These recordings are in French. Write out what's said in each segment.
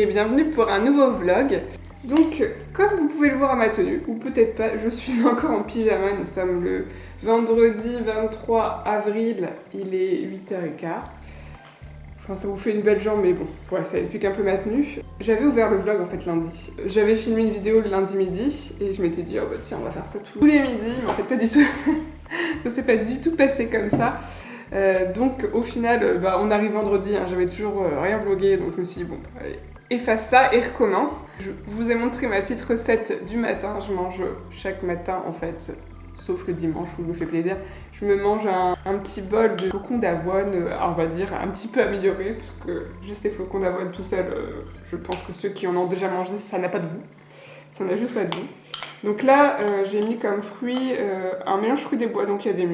et bienvenue pour un nouveau vlog. Donc, comme vous pouvez le voir à ma tenue, ou peut-être pas, je suis encore en pyjama. Nous sommes le vendredi 23 avril, il est 8h15. Enfin, ça vous fait une belle jambe, mais bon, voilà, ça explique un peu ma tenue. J'avais ouvert le vlog en fait lundi. J'avais filmé une vidéo le lundi midi, et je m'étais dit, oh bah tiens, on va faire ça tous les midis, mais en fait pas du tout. Ça s'est pas du tout passé comme ça. Donc au final, on arrive vendredi, hein, j'avais toujours rien vlogué, donc je me suis dit bon, allez, efface ça et recommence. Je vous ai montré ma petite recette du matin, je mange chaque matin en fait, sauf le dimanche où je me fais plaisir. Je me mange un petit bol de flocons d'avoine, on va dire un petit peu amélioré, parce que juste les flocons d'avoine tout seul, je pense que ceux qui en ont déjà mangé, ça n'a pas de goût. Ça n'a juste pas de goût. Donc là, j'ai mis comme fruit un mélange fruits des bois, donc il y a des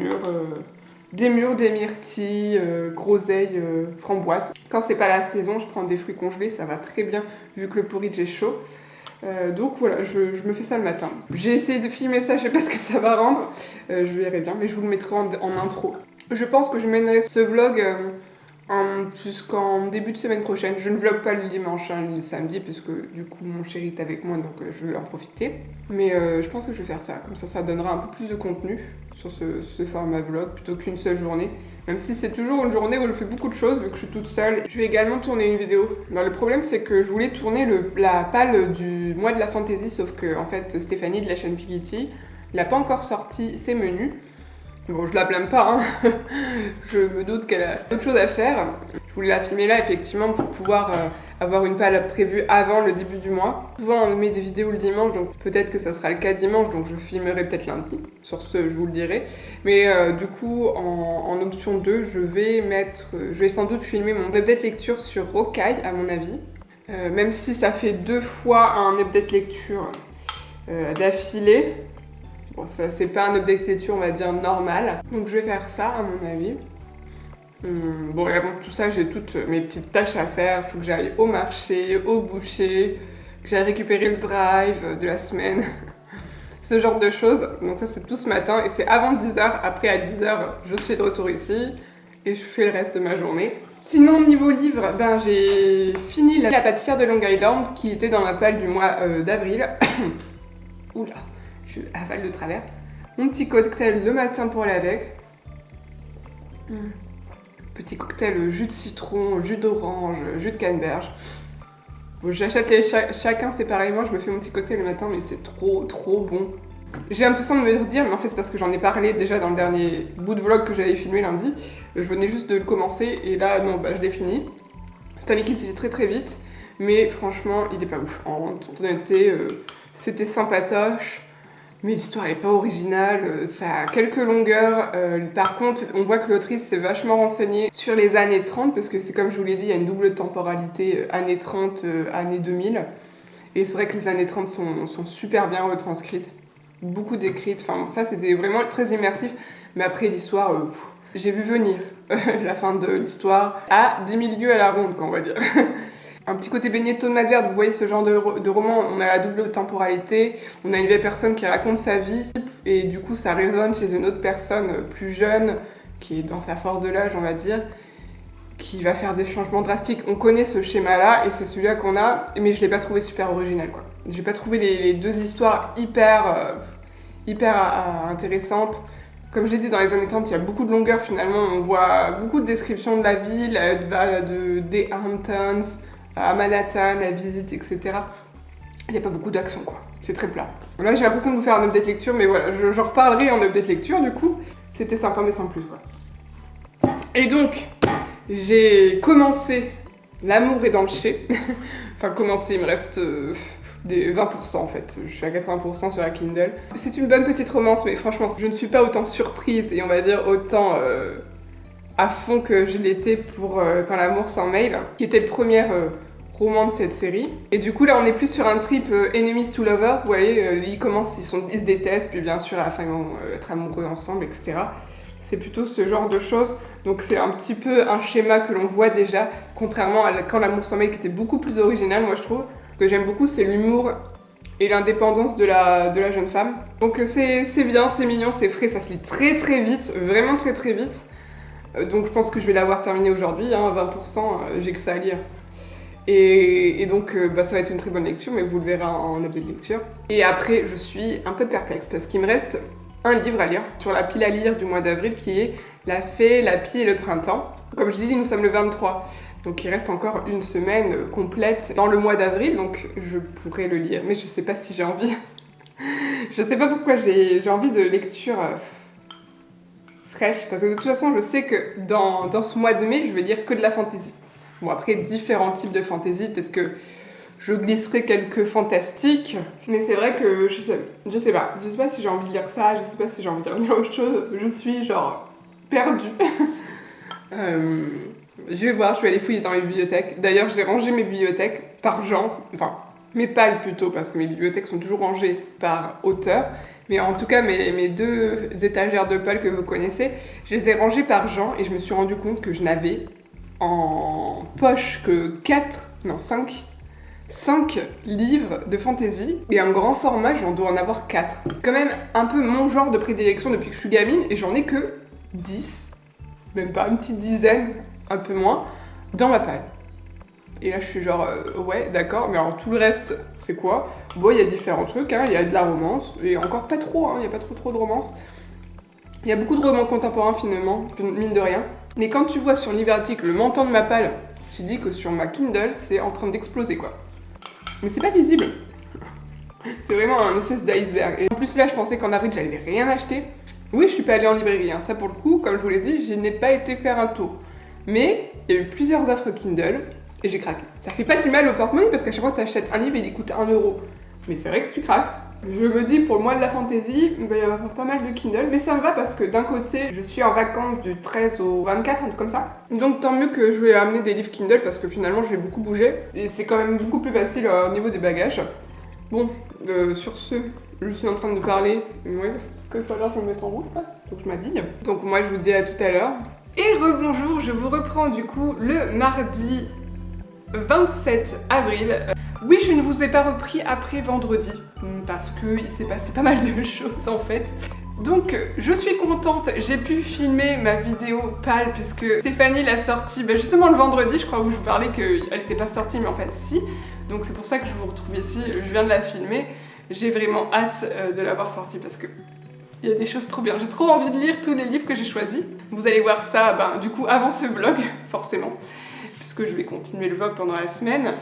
mûres, des myrtilles, groseilles, framboises. Quand c'est pas la saison, je prends des fruits congelés, ça va très bien vu que le porridge est chaud. Donc voilà, je me fais ça le matin. J'ai essayé de filmer ça, je sais pas ce que ça va rendre, je verrai bien, mais je vous le mettrai en intro. Je pense que je mènerai ce vlog jusqu'en début de semaine prochaine. Je ne vlog pas le dimanche, hein, le samedi, parce que du coup mon chéri est avec moi, donc je vais en profiter. Mais je pense que je vais faire ça, comme ça donnera un peu plus de contenu sur ce format vlog, plutôt qu'une seule journée. Même si c'est toujours une journée où je fais beaucoup de choses, vu que je suis toute seule. Je vais également tourner une vidéo. Le problème, c'est que je voulais tourner la palle du mois de la fantasy, sauf que en fait Stéphanie de la chaîne Piggy n'a pas encore sorti ses menus. Bon, je la blâme pas, hein. Je me doute qu'elle a d'autres choses à faire. Je voulais la filmer là, effectivement, pour pouvoir avoir une palle prévue avant le début du mois. Souvent, on met des vidéos le dimanche, donc peut-être que ça sera le cas dimanche, donc je filmerai peut-être lundi. Sur ce, je vous le dirai. Mais du coup, en option 2, je vais sans doute filmer mon update lecture sur Hawkeye, à mon avis. Même si ça fait 2 fois un update lecture d'affilée. Bon, ça c'est pas un update lecture, on va dire normal. Donc je vais faire ça à mon avis. Bon, et avant tout ça, j'ai toutes mes petites tâches à faire. Il faut que j'aille au marché, au boucher, que j'aille récupérer le drive de la semaine. Ce genre de choses. Donc ça c'est tout ce matin et c'est avant 10h. Après à 10h, je suis de retour ici et je fais le reste de ma journée. Sinon, niveau livre, j'ai fini La pâtissière de Long Island qui était dans ma palle du mois d'avril. Oula, je avale de travers. Mon petit cocktail le matin pour aller avec. Petit cocktail jus de citron, jus d'orange, jus de canneberge. Bon, j'achète chacun séparément, je me fais mon petit cocktail le matin, mais c'est trop bon. J'ai l'impression de me dire, mais en fait c'est parce que j'en ai parlé déjà dans le dernier bout de vlog que j'avais filmé lundi. Je venais juste de le commencer et là, non, je l'ai fini. C'est un liquide qui s'est très vite, mais franchement, il est pas ouf. En toute honnêteté, c'était sympatoche. Mais l'histoire n'est pas originale, ça a quelques longueurs. Par contre, on voit que l'autrice s'est vachement renseignée sur les années 30, parce que c'est comme je vous l'ai dit, il y a une double temporalité, années 30, années 2000. Et c'est vrai que les années 30 sont super bien retranscrites, beaucoup décrites. Enfin, ça, c'était vraiment très immersif. Mais après, l'histoire, j'ai vu venir la fin de l'histoire à 10 000 lieues à la ronde, quoi, on va dire. Un petit côté baigné de tôle verte, vous voyez ce genre de roman, on a la double temporalité, on a une vieille personne qui raconte sa vie et du coup ça résonne chez une autre personne plus jeune qui est dans sa force de l'âge, on va dire, qui va faire des changements drastiques. On connaît ce schéma-là et c'est celui-là qu'on a, mais je l'ai pas trouvé super original, quoi. J'ai pas trouvé les deux histoires hyper intéressantes. Comme j'ai dit, dans les années 30, il y a beaucoup de longueur finalement, on voit beaucoup de descriptions de la ville, des Hamptons, à Manhattan, à visite, etc. Il n'y a pas beaucoup d'action, quoi. C'est très plat. Là, j'ai l'impression de vous faire un update lecture, mais voilà, j'en reparlerai en update lecture, du coup. C'était sympa, mais sans plus, quoi. Et donc, j'ai commencé L'amour est dans le chai. Enfin, commencé, il me reste des 20% en fait. Je suis à 80% sur la Kindle. C'est une bonne petite romance, mais franchement, je ne suis pas autant surprise et on va dire autant à fond que je l'étais pour Quand l'amour s'en mêle, qui était le premier roman de cette série. Et du coup là on est plus sur un trip enemies to lovers, vous voyez, ils se détestent, puis bien sûr à la fin ils vont être amoureux ensemble, etc. C'est plutôt ce genre de choses, donc c'est un petit peu un schéma que l'on voit déjà, contrairement à Quand l'amour s'en mêle qui était beaucoup plus original, moi je trouve. Ce que j'aime beaucoup c'est l'humour et l'indépendance de la jeune femme. Donc c'est bien, c'est mignon, c'est frais, ça se lit très vite, vraiment très vite. Donc je pense que je vais l'avoir terminé aujourd'hui, hein, 20%, j'ai que ça à lire. Et donc ça va être une très bonne lecture, mais vous le verrez en objet de lecture. Et après, je suis un peu perplexe parce qu'il me reste un livre à lire sur la pile à lire du mois d'avril qui est La Fée, la Pie et le Printemps. Comme je dis, nous sommes le 23, donc il reste encore une semaine complète dans le mois d'avril, donc je pourrais le lire, mais je sais pas si j'ai envie. Je sais pas pourquoi j'ai envie de lecture fraîche, parce que de toute façon, je sais que dans ce mois de mai, je vais lire que de la fantasy. Bon, après, différents types de fantasy, peut-être que je glisserai quelques fantastiques, mais c'est vrai que je sais pas si j'ai envie de lire ça, je sais pas si j'ai envie de lire autre chose, je suis genre perdue. Je vais voir, je vais aller fouiller dans mes bibliothèques. D'ailleurs, j'ai rangé mes bibliothèques par genre, enfin, mes pales plutôt, parce que mes bibliothèques sont toujours rangées par auteur. Mais en tout cas, mes 2 étagères de pales que vous connaissez, je les ai rangées par genre et je me suis rendu compte que je n'avais en poche que 5 livres de fantasy et un grand format, j'en dois en avoir 4. C'est quand même un peu mon genre de prédilection depuis que je suis gamine et j'en ai que 10, même pas une petite dizaine, un peu moins, dans ma palle. Et là je suis genre ouais d'accord, mais alors tout le reste c'est quoi? Bon, il y a différents trucs, hein. Il y a de la romance, et encore pas trop, hein. Il y a pas trop de romance. Il y a beaucoup de romans contemporains finalement, mine de rien. Mais quand tu vois sur Livertic le montant de ma palle, tu dis que sur ma Kindle c'est en train d'exploser quoi. Mais c'est pas visible. C'est vraiment un espèce d'iceberg. Et en plus là je pensais qu'en avril j'allais rien acheter. Oui, je suis pas allée en librairie, hein. Ça pour le coup, comme je vous l'ai dit, je n'ai pas été faire un tour. Mais il y a eu plusieurs offres Kindle et j'ai craqué. Ça fait pas du mal au porte-monnaie parce qu'à chaque fois que tu achètes un livre, il coûte 1 euro. Mais c'est vrai que tu craques. Je me dis, pour le mois de la fantasy, il va y avoir pas mal de Kindle, mais ça me va parce que d'un côté, je suis en vacances du 13 au 24, un truc comme ça. Donc tant mieux que je vais amener des livres Kindle parce que finalement, je vais beaucoup bouger et c'est quand même beaucoup plus facile au niveau des bagages. Bon, sur ce, je suis en train de parler. Oui, parce qu'il faut alors que je me mette en route, là. Donc je m'habille. Donc moi, je vous dis à tout à l'heure. Et rebonjour, je vous reprends du coup le mardi 27 avril. Oui, je ne vous ai pas repris après vendredi, parce qu'il s'est passé pas mal de choses en fait. Donc je suis contente, j'ai pu filmer ma vidéo pâle puisque Stéphanie l'a sortie justement le vendredi, je crois, où je vous parlais qu'elle n'était pas sortie, mais en fait si. Donc c'est pour ça que je vous retrouve ici, je viens de la filmer. J'ai vraiment hâte de l'avoir sortie parce que il y a des choses trop bien. J'ai trop envie de lire tous les livres que j'ai choisis. Vous allez voir ça du coup avant ce vlog, forcément, puisque je vais continuer le vlog pendant la semaine.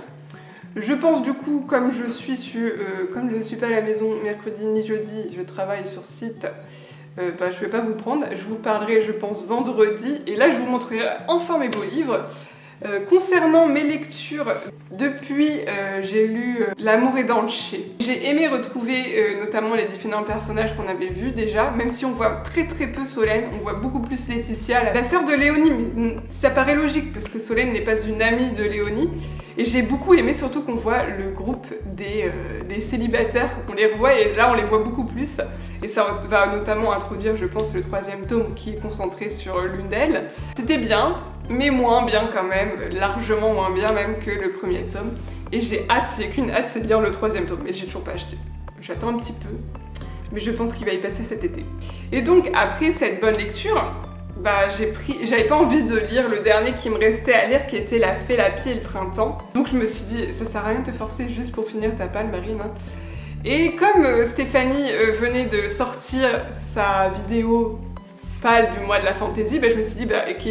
Je pense du coup, comme je ne suis pas à la maison mercredi ni jeudi, je travaille sur site, je vais pas vous prendre. Je vous parlerai, je pense, vendredi. Et là, je vous montrerai enfin mes beaux livres. Concernant mes lectures, depuis j'ai lu L'amour est dans le chai. J'ai aimé retrouver notamment les différents personnages qu'on avait vus déjà, même si on voit très peu Solène, on voit beaucoup plus Laetitia, la sœur de Léonie, mais ça paraît logique parce que Solène n'est pas une amie de Léonie. Et j'ai beaucoup aimé surtout qu'on voit le groupe des célibataires, on les revoit et là on les voit beaucoup plus. Et ça va notamment introduire, je pense, le 3e tome qui est concentré sur l'une d'elles. C'était bien, mais moins bien quand même, largement moins bien même que le 1er tome. Et j'ai hâte, j'ai qu'une hâte, c'est de lire le 3e tome, mais j'ai toujours pas acheté. J'attends un petit peu, mais je pense qu'il va y passer cet été. Et donc après cette bonne lecture, j'avais pas envie de lire le dernier qui me restait à lire, qui était La Fée, la Pie et le Printemps. Donc je me suis dit, ça sert à rien de te forcer juste pour finir ta palle, Marine. Hein. Et comme Stéphanie venait de sortir sa vidéo pâle du mois de la fantasy, je me suis dit, ok,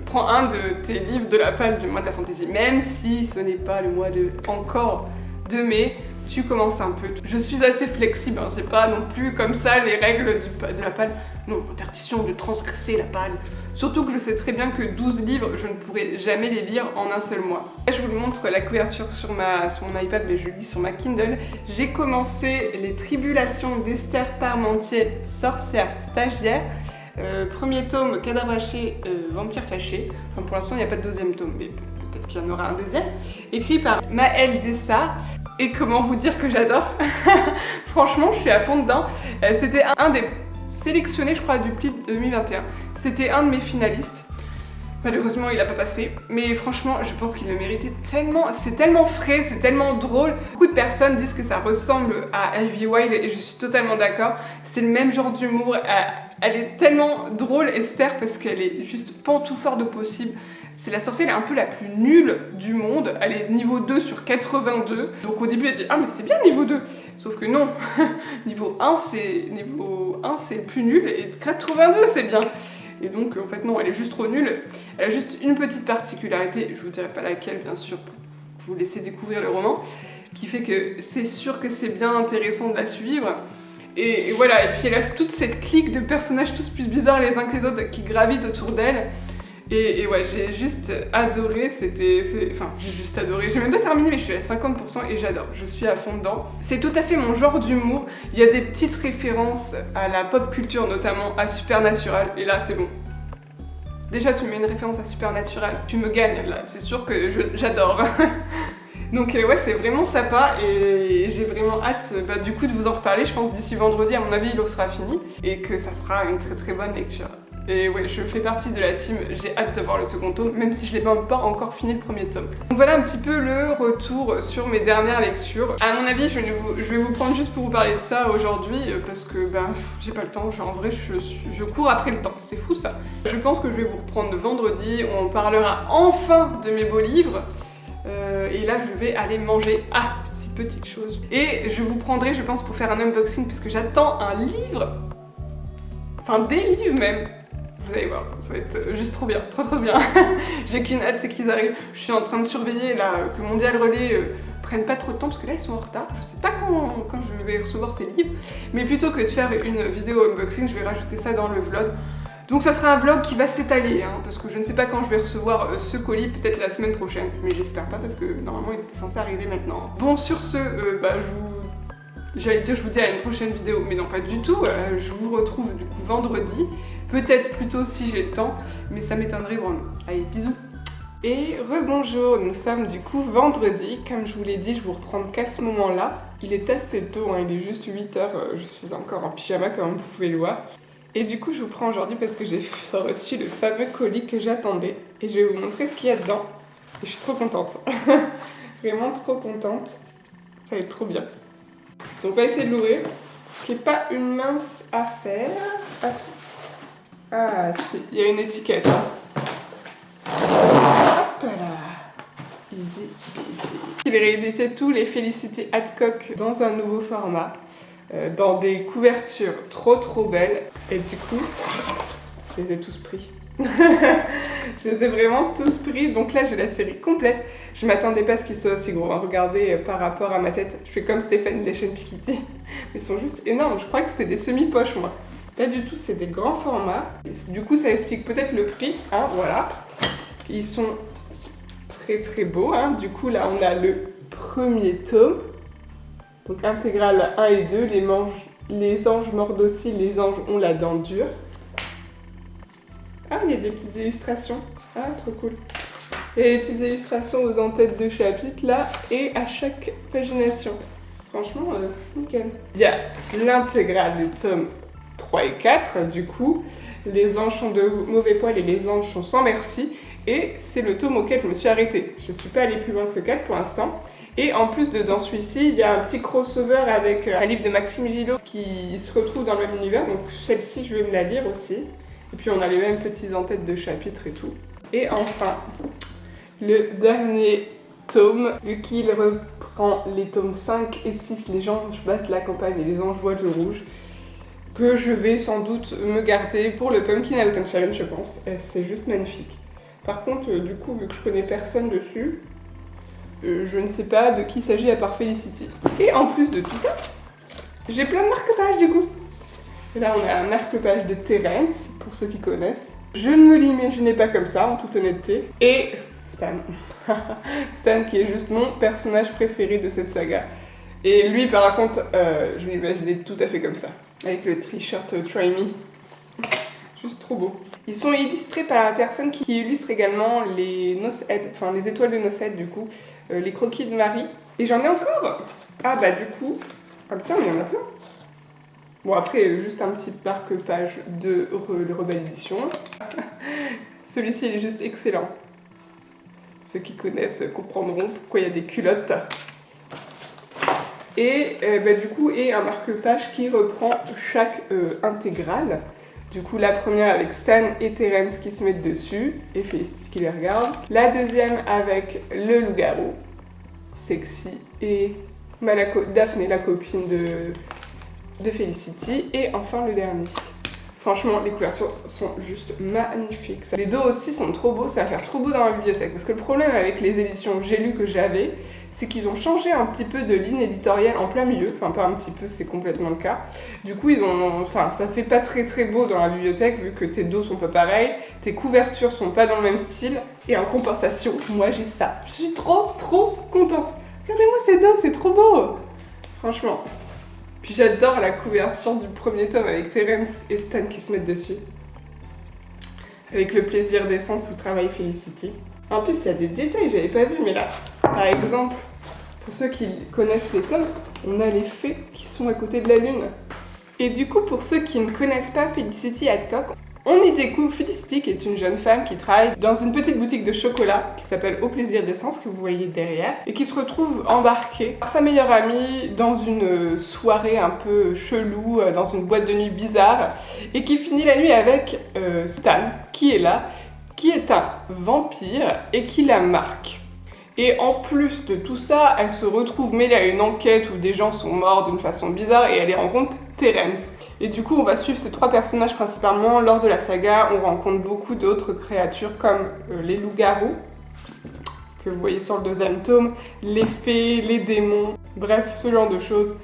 prends un de tes livres de la pâle du mois de la fantasy, même si ce n'est pas le mois encore de mai, tu commences un peu. Je suis assez flexible, hein, c'est pas non plus comme ça les règles de la pâle. Non, interdiction de transgresser la pâle. Surtout que je sais très bien que 12 livres, je ne pourrai jamais les lire en un seul mois. Là, je vous montre la couverture sur mon iPad, mais je lis sur ma Kindle. J'ai commencé Les Tribulations d'Esther Parmentier, sorcière stagiaire. Premier tome, Cadavre haché, Vampire fâché. Enfin, pour l'instant, il n'y a pas de 2e tome, mais peut-être qu'il y en aura un 2e. Écrit par Maëlle Dessart. Et comment vous dire que j'adore. Franchement, je suis à fond dedans. C'était un des sélectionnés, je crois, du PLIP 2021. C'était un de mes finalistes. Malheureusement, il a pas passé, mais franchement, je pense qu'il le méritait tellement. C'est tellement frais, c'est tellement drôle. Beaucoup de personnes disent que ça ressemble à Ivy Wild et je suis totalement d'accord. C'est le même genre d'humour. Elle est tellement drôle, Esther, parce qu'elle est juste pantouflarde au possible. C'est la sorcière, elle est un peu la plus nulle du monde. Elle est niveau 2 sur 82. Donc au début, elle dit ah mais c'est bien niveau 2. Sauf que non, niveau 1 c'est le plus nul et 82 c'est bien. Et donc en fait non, elle est juste trop nulle. Elle a juste une petite particularité, je vous dirai pas laquelle bien sûr, pour vous laisser découvrir le roman, qui fait que c'est sûr que c'est bien intéressant de la suivre. Et voilà, et puis elle a toute cette clique de personnages tous plus bizarres les uns que les autres qui gravitent autour d'elle. Et ouais, j'ai juste adoré, enfin, j'ai juste adoré. J'ai même pas terminé, mais je suis à 50% et j'adore. Je suis à fond dedans. C'est tout à fait mon genre d'humour. Il y a des petites références à la pop culture, notamment à Supernatural. Et là, c'est bon. Déjà, tu mets une référence à Supernatural, tu me gagnes là. C'est sûr que j'adore. Donc ouais, c'est vraiment sympa et j'ai vraiment hâte du coup de vous en reparler. Je pense d'ici vendredi, à mon avis, il sera fini et que ça fera une très très bonne lecture. Et ouais, je fais partie de la team, j'ai hâte de voir le second tome, même si je n'ai même pas encore fini le premier tome. Donc voilà un petit peu le retour sur mes dernières lectures. À mon avis, je vais vous prendre juste pour vous parler de ça aujourd'hui, parce que j'ai pas le temps, en vrai je cours après le temps, c'est fou ça. Je pense que je vais vous reprendre vendredi, on parlera enfin de mes beaux livres, et là je vais aller manger. Ah, si petite chose. Et je vous prendrai, je pense, pour faire un unboxing, parce que j'attends un livre, enfin des livres même. Vous allez voir, ça va être juste trop bien, trop bien. J'ai qu'une hâte, c'est qu'ils arrivent. Je suis en train de surveiller là que Mondial Relais prenne pas trop de temps parce que là ils sont en retard. Je sais pas quand je vais recevoir ces livres, mais plutôt que de faire une vidéo unboxing, je vais rajouter ça dans le vlog. Donc ça sera un vlog qui va s'étaler, hein, parce que je ne sais pas quand je vais recevoir ce colis, peut-être la semaine prochaine, mais j'espère pas parce que normalement il était censé arriver maintenant. Bon, sur ce, j'allais dire je vous dis à une prochaine vidéo, mais non pas du tout. Je vous retrouve du coup vendredi. Peut-être plus tôt si j'ai le temps, mais ça m'étonnerait vraiment. Allez, bisous. Et rebonjour, nous sommes du coup vendredi. Comme je vous l'ai dit, je vous reprends qu'à ce moment-là. Il est assez tôt, hein, il est juste 8h, je suis encore en pyjama comme vous pouvez le voir. Et du coup, je vous prends aujourd'hui parce que j'ai reçu le fameux colis que j'attendais. Et je vais vous montrer ce qu'il y a dedans. Et je suis trop contente. Vraiment trop contente. Ça va être trop bien. Donc on va essayer de l'ouvrir. Ce qui n'est pas une mince affaire. Ah si, il y a une étiquette. Hop là. Easy, easy. Il réédité tous les Felicity Hadcock dans un nouveau format, dans des couvertures trop belles. Et du coup, je les ai tous pris. Je les ai vraiment tous pris. Donc là, j'ai la série complète. Je m'attendais pas à ce qu'ils soient aussi gros. Regardez, par rapport à ma tête, je fais comme Stéphanie les chaînes Piketty. Ils sont juste énormes. Je crois que c'était des semi-poches, moi. Pas du tout, c'est des grands formats. Du coup, ça explique peut-être le prix, hein, voilà. Ils sont très beaux, hein. Du coup, là, on a le premier tome. Donc, intégrale 1 et 2. Les anges mordent aussi, les anges ont la dent dure. Ah, il y a des petites illustrations. Ah, trop cool. Il y a des petites illustrations aux en-têtes de chapitres, là, et à chaque pagination. Franchement, nickel. Il y a l'intégrale des tomes 3 et 4, du coup, les anges sont de mauvais poil et les anges sont sans merci, et c'est le tome auquel je me suis arrêtée. Je ne suis pas allée plus loin que le 4 pour l'instant. Et en plus dans celui-ci, il y a un petit crossover avec un livre de Maxime Gillot qui se retrouve dans le même univers, donc celle-ci je vais me la lire aussi. Et puis on a les mêmes petits en-têtes de chapitres et tout. Et enfin, le dernier tome, vu qu'il reprend les tomes 5 et 6, les anges battent la campagne et les anges voient le rouge, que je vais sans doute me garder pour le Pumpkin Autumn Challenge, je pense. C'est juste magnifique. Par contre, du coup, vu que je connais personne dessus, je ne sais pas de qui il s'agit à part Felicity. Et en plus de tout ça, j'ai plein de marque-pages du coup. Et là, on a un marque-page de Terence, pour ceux qui connaissent. Je ne me l'imaginais pas comme ça, en toute honnêteté. Et Stan. Stan qui est juste mon personnage préféré de cette saga. Et lui, par contre, je l'imaginais tout à fait comme ça. Avec le t-shirt Try Me. Juste trop beau. Ils sont illustrés par la personne qui illustre également les les étoiles de Nocède, du coup. Les croquis de Marie. Et j'en ai encore. Ah bah du coup... Ah putain, mais il y en a plein. Bon après, juste un petit marque-page de Rebelle Édition. Celui-ci il est juste excellent. Ceux qui connaissent comprendront pourquoi il y a des culottes. Et du coup, et un marque-page qui reprend chaque intégrale. Du coup, la première avec Stan et Terence qui se mettent dessus, et Felicity qui les regarde. La deuxième avec le loup-garou, sexy, et Daphné, la copine de Felicity. Et enfin, le dernier. Franchement, les couvertures sont juste magnifiques. Les dos aussi sont trop beaux, ça va faire trop beau dans la bibliothèque. Parce que le problème avec les éditions J'ai lu que j'avais, c'est qu'ils ont changé un petit peu de ligne éditoriale en plein milieu. Enfin, pas un petit peu, c'est complètement le cas. Du coup, ça fait pas très très beau dans la bibliothèque, vu que tes dos sont pas pareils, tes couvertures sont pas dans le même style. Et en compensation, moi j'ai ça. Je suis trop contente. Regardez-moi ces dos, c'est trop beau. Franchement. Puis j'adore la couverture du premier tome avec Terence et Stan qui se mettent dessus. Avec le plaisir d'essence où travaille Felicity. En plus, il y a des détails que j'avais pas vus, mais là, par exemple, pour ceux qui connaissent les tomes, on a les fées qui sont à côté de la lune. Et du coup, pour ceux qui ne connaissent pas Felicity Hadcock, on y découvre Felicity, qui est une jeune femme qui travaille dans une petite boutique de chocolat qui s'appelle Au Plaisir d'Essence, que vous voyez derrière, et qui se retrouve embarquée par sa meilleure amie dans une soirée un peu chelou, dans une boîte de nuit bizarre, et qui finit la nuit avec Stan, qui est là, qui est un vampire et qui la marque. Et en plus de tout ça, elle se retrouve mêlée à une enquête où des gens sont morts d'une façon bizarre et elle y rencontre Terence. Et du coup, on va suivre ces trois personnages principalement. Lors de la saga, on rencontre beaucoup d'autres créatures comme les loups-garous, que vous voyez sur le deuxième tome, les fées, les démons, bref, ce genre de choses.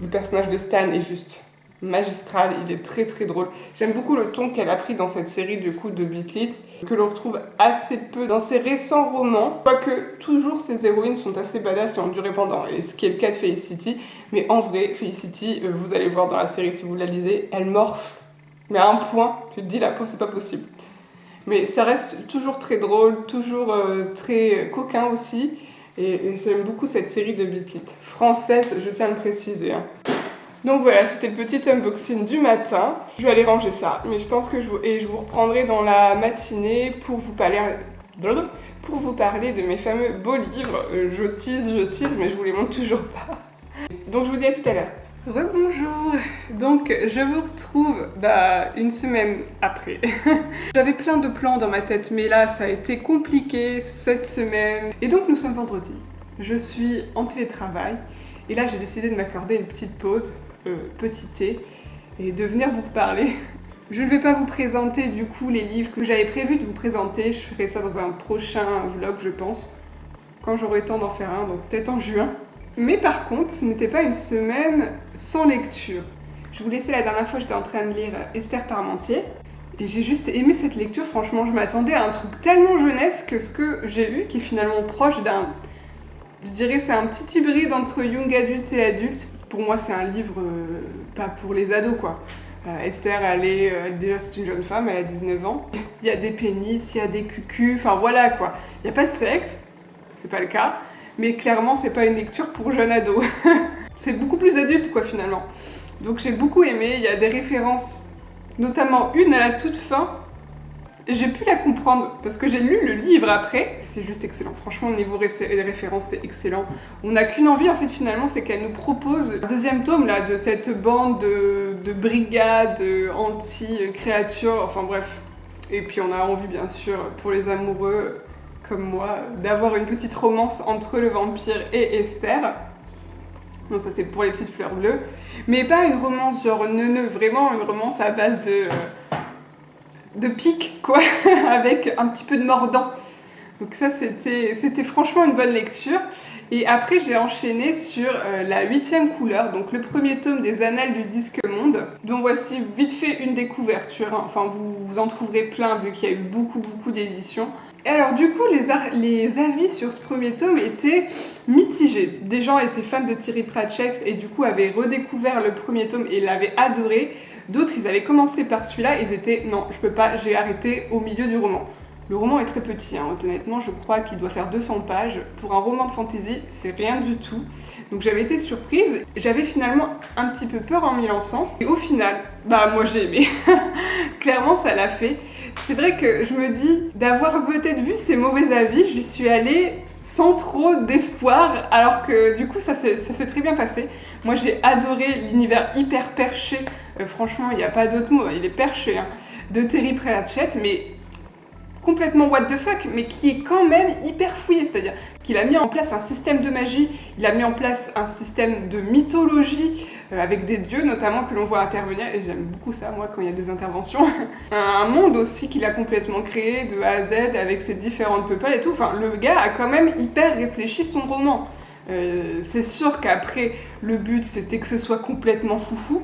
Le personnage de Stan est juste magistral, il est très drôle. J'aime beaucoup le ton qu'elle a pris dans cette série du coup de Beat Lit, que l'on retrouve assez peu dans ses récents romans, quoique toujours ses héroïnes sont assez badass et ont du répandant, et ce qui est le cas de Felicity, mais en vrai, Felicity, vous allez voir dans la série si vous la lisez, elle morphe, mais à un point, tu te dis la pauvre c'est pas possible. Mais ça reste toujours très drôle, toujours très coquin aussi, et j'aime beaucoup cette série de Beat Lit. Française, je tiens à le préciser. Hein. Donc voilà, c'était le petit unboxing du matin. Je vais aller ranger ça, mais je pense que je vous reprendrai dans la matinée pour vous parler de mes fameux beaux livres. Je tease, mais je vous les montre toujours pas. Donc je vous dis à tout à l'heure. Rebonjour. Donc je vous retrouve une semaine après. J'avais plein de plans dans ma tête, mais là ça a été compliqué cette semaine. Et donc nous sommes vendredi. Je suis en télétravail. Et là j'ai décidé de m'accorder une petite pause. Petit thé et de venir vous reparler. Je ne vais pas vous présenter du coup les livres que j'avais prévu de vous présenter, je ferai ça dans un prochain vlog je pense, quand j'aurai le temps d'en faire un, donc peut-être en juin. Mais par contre, ce n'était pas une semaine sans lecture. Je vous laissais la dernière fois, j'étais en train de lire Esther Parmentier, et j'ai juste aimé cette lecture, franchement je m'attendais à un truc tellement jeunesse que ce que j'ai eu, qui est finalement proche d'un... Je dirais c'est un petit hybride entre young adulte et adulte. Pour moi, c'est un livre pas pour les ados, quoi. Esther, déjà, c'est une jeune femme, elle a 19 ans. Il y a des pénis, il y a des cucus, enfin voilà, quoi. Il n'y a pas de sexe, c'est pas le cas, mais clairement, c'est pas une lecture pour jeunes ados. C'est beaucoup plus adulte, quoi, finalement. Donc j'ai beaucoup aimé, il y a des références, notamment une à la toute fin. J'ai pu la comprendre parce que j'ai lu le livre après. C'est juste excellent. Franchement, au niveau références, c'est excellent. On n'a qu'une envie en fait finalement, c'est qu'elle nous propose le deuxième tome là de cette bande de brigades anti-créatures. Enfin bref. Et puis on a envie bien sûr pour les amoureux comme moi d'avoir une petite romance entre le vampire et Esther. Donc ça c'est pour les petites fleurs bleues. Mais pas une romance genre neuneu, vraiment une romance à base de pique, quoi, avec un petit peu de mordant. Donc ça, c'était franchement une bonne lecture. Et après, j'ai enchaîné sur la 8e couleur, donc le premier tome des Annales du Disque Monde, dont voici vite fait une des couvertures. Hein. Enfin, vous en trouverez plein, vu qu'il y a eu beaucoup d'éditions. Et alors du coup, les avis sur ce premier tome étaient mitigés. Des gens étaient fans de Terry Pratchett et du coup avaient redécouvert le premier tome et l'avaient adoré. D'autres, ils avaient commencé par celui-là, ils étaient « non, je peux pas, j'ai arrêté au milieu du roman ». Le roman est très petit, hein. Honnêtement, je crois qu'il doit faire 200 pages. Pour un roman de fantasy, c'est rien du tout. Donc j'avais été surprise. J'avais finalement un petit peu peur en m'y lançant. Et au final, moi j'ai aimé. Clairement, ça l'a fait. C'est vrai que je me dis, d'avoir peut-être vu ces mauvais avis, j'y suis allée sans trop d'espoir, alors que du coup ça s'est très bien passé. Moi j'ai adoré l'univers hyper perché, franchement il n'y a pas d'autre mot, il est perché, hein, de Terry Pratchett, mais complètement what the fuck, mais qui est quand même hyper fouillé, c'est-à-dire qu'il a mis en place un système de magie, il a mis en place un système de mythologie, avec des dieux notamment que l'on voit intervenir, et j'aime beaucoup ça moi quand il y a des interventions. Un monde aussi qu'il a complètement créé de A à Z avec ses différentes peuples et tout, enfin le gars a quand même hyper réfléchi son roman. C'est sûr qu'après le but c'était que ce soit complètement foufou.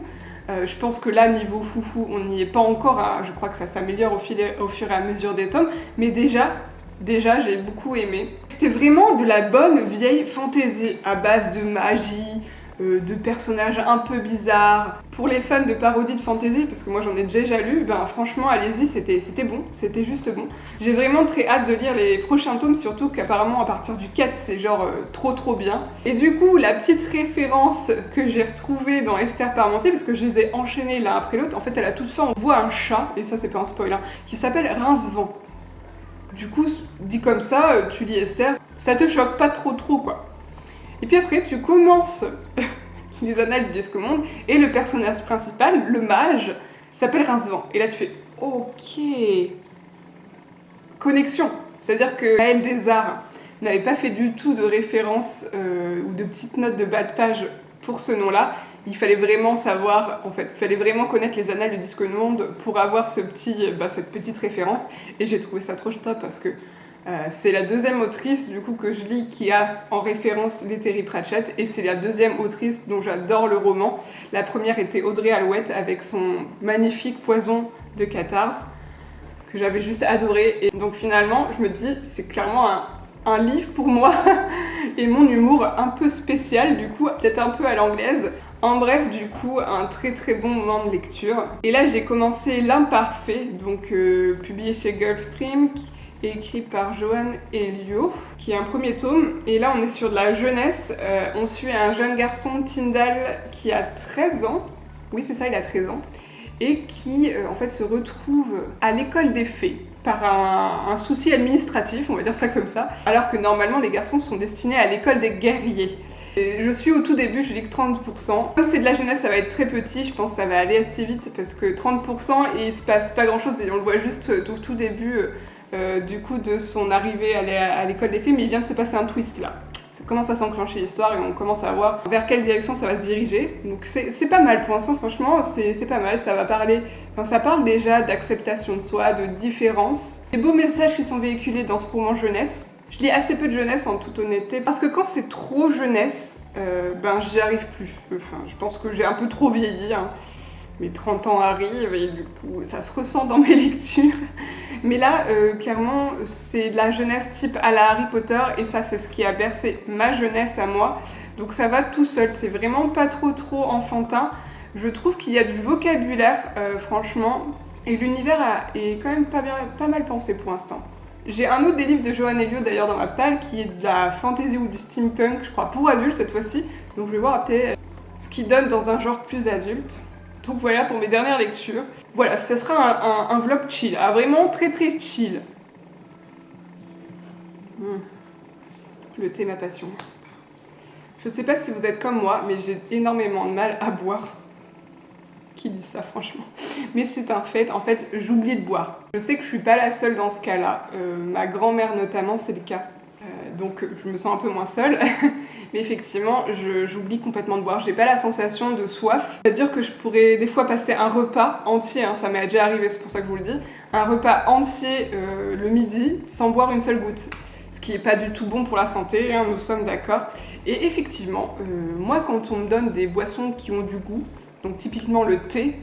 Je pense que là, niveau foufou, on n'y est pas encore, hein. Je crois que ça s'améliore au fur et à mesure des tomes, mais déjà j'ai beaucoup aimé. C'était vraiment de la bonne vieille fantasy, à base de magie, de personnages un peu bizarres. Pour les fans de parodies de fantasy, parce que moi j'en ai déjà lu, franchement, allez-y, c'était bon, c'était juste bon. J'ai vraiment très hâte de lire les prochains tomes, surtout qu'apparemment à partir du 4, c'est genre trop bien. Et du coup, la petite référence que j'ai retrouvée dans Esther Parmentier, parce que je les ai enchaînés l'un après l'autre, en fait, à la toute fin, on voit un chat, et ça c'est pas un spoiler, qui s'appelle Rincevent. Du coup, dit comme ça, tu lis Esther, ça te choque pas trop quoi. Et puis après, tu commences les annales du Disque Monde, et le personnage principal, le mage, s'appelle Rincevent. Et là, tu fais « Ok !» Connexion. C'est-à-dire que Gaël Desarts n'avait pas fait du tout de référence ou de petites notes de bas de page pour ce nom-là. Il fallait vraiment savoir, en fait, il fallait vraiment connaître les annales du Disque Monde pour avoir cette petite référence. Et j'ai trouvé ça trop top parce que c'est la deuxième autrice du coup que je lis qui a en référence les Terry Pratchett, et c'est la deuxième autrice dont j'adore le roman. La première était Audrey Alouette avec son magnifique Poison de Cathars que j'avais juste adoré, et donc finalement je me dis c'est clairement un livre pour moi et mon humour un peu spécial, du coup peut-être un peu à l'anglaise. En bref, du coup, un très bon moment de lecture. Et là j'ai commencé L'Imparfait, donc publié chez Gulfstream, écrit par Johan Elio, qui est un premier tome. Et là, on est sur de la jeunesse. On suit un jeune garçon, Tyndall, qui a 13 ans. Oui, c'est ça, il a 13 ans. Et qui, en fait, se retrouve à l'école des fées par un souci administratif, on va dire ça comme ça. Alors que normalement, les garçons sont destinés à l'école des guerriers. Et je suis au tout début, je lis que 30%. Comme c'est de la jeunesse, ça va être très petit, je pense que ça va aller assez vite, parce que 30%, et il se passe pas grand-chose, et on le voit juste au tout début... du coup de son arrivée à l'école des fées, mais il vient de se passer un twist là. Ça commence à s'enclencher l'histoire et on commence à voir vers quelle direction ça va se diriger. Donc c'est pas mal pour l'instant, franchement, c'est pas mal. Ça parle déjà d'acceptation de soi, de différence. Des beaux messages qui sont véhiculés dans ce roman jeunesse. Je lis assez peu de jeunesse en toute honnêteté, parce que quand c'est trop jeunesse, j'y arrive plus. Enfin, je pense que j'ai un peu trop vieilli, hein. Mes 30 ans arrivent et du coup ça se ressent dans mes lectures. Mais là, clairement, c'est de la jeunesse type à la Harry Potter, et ça c'est ce qui a bercé ma jeunesse à moi. Donc ça va tout seul, c'est vraiment pas trop enfantin. Je trouve qu'il y a du vocabulaire, franchement, et l'univers est quand même pas mal pensé pour l'instant. J'ai un autre des livres de Johan Elio d'ailleurs dans ma palle, qui est de la fantasy ou du steampunk, je crois, pour adultes cette fois-ci. Donc je vais voir peut-être ce qu'il donne dans un genre plus adulte. Donc voilà pour mes dernières lectures. Voilà, ça sera un vlog chill, vraiment très chill. Le thé, ma passion. Je sais pas si vous êtes comme moi, mais j'ai énormément de mal à boire. Qui dit ça, franchement? Mais c'est un fait, en fait, j'oublie de boire. Je sais que je suis pas la seule dans ce cas-là. Ma grand-mère notamment, c'est le cas. Donc je me sens un peu moins seule, mais effectivement j'oublie complètement de boire, j'ai pas la sensation de soif, c'est-à-dire que je pourrais des fois passer un repas entier, hein, ça m'est déjà arrivé, c'est pour ça que je vous le dis, un repas entier le midi sans boire une seule goutte, ce qui est pas du tout bon pour la santé, hein, nous sommes d'accord. Et effectivement, moi quand on me donne des boissons qui ont du goût, donc typiquement le thé,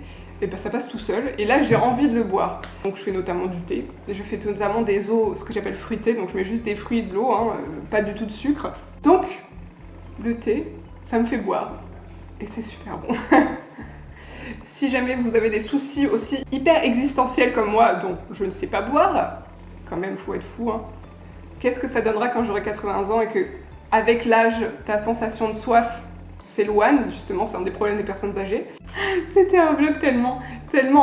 et ça passe tout seul, et là j'ai envie de le boire. Donc je fais notamment du thé, je fais notamment des eaux, ce que j'appelle fruitées, donc je mets juste des fruits et de l'eau, hein, pas du tout de sucre. Donc le thé, ça me fait boire, et c'est super bon. Si jamais vous avez des soucis aussi hyper existentiels comme moi, dont je ne sais pas boire, quand même, faut être fou, hein. Qu'est-ce que ça donnera quand j'aurai 80 ans et que, avec l'âge, ta sensation de soif s'éloigne, justement, c'est un des problèmes des personnes âgées. C'était un vlog tellement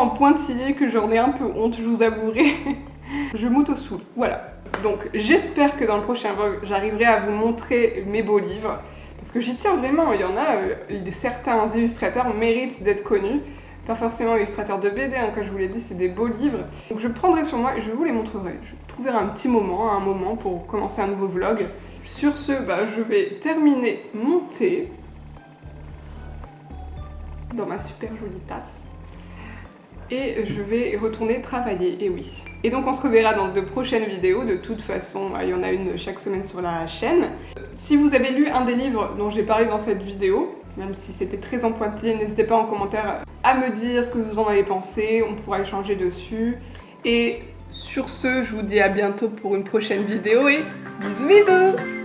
en pointillé que j'en ai un peu honte, je vous avouerai. Je m'auto-soule, voilà. Donc j'espère que dans le prochain vlog, j'arriverai à vous montrer mes beaux livres. Parce que j'y tiens vraiment, il y en a, certains illustrateurs méritent d'être connus. Pas forcément illustrateurs de BD, hein, comme je vous l'ai dit, c'est des beaux livres. Donc je prendrai sur moi et je vous les montrerai. Je trouverai un petit moment, un moment pour commencer un nouveau vlog. Sur ce, je vais terminer mon thé dans ma super jolie tasse. Et je vais retourner travailler, et oui. Et donc on se reverra dans de prochaines vidéos, de toute façon, il y en a une chaque semaine sur la chaîne. Si vous avez lu un des livres dont j'ai parlé dans cette vidéo, même si c'était très en pointillé, n'hésitez pas en commentaire à me dire ce que vous en avez pensé, on pourra échanger dessus. Et sur ce, je vous dis à bientôt pour une prochaine vidéo et bisous bisous!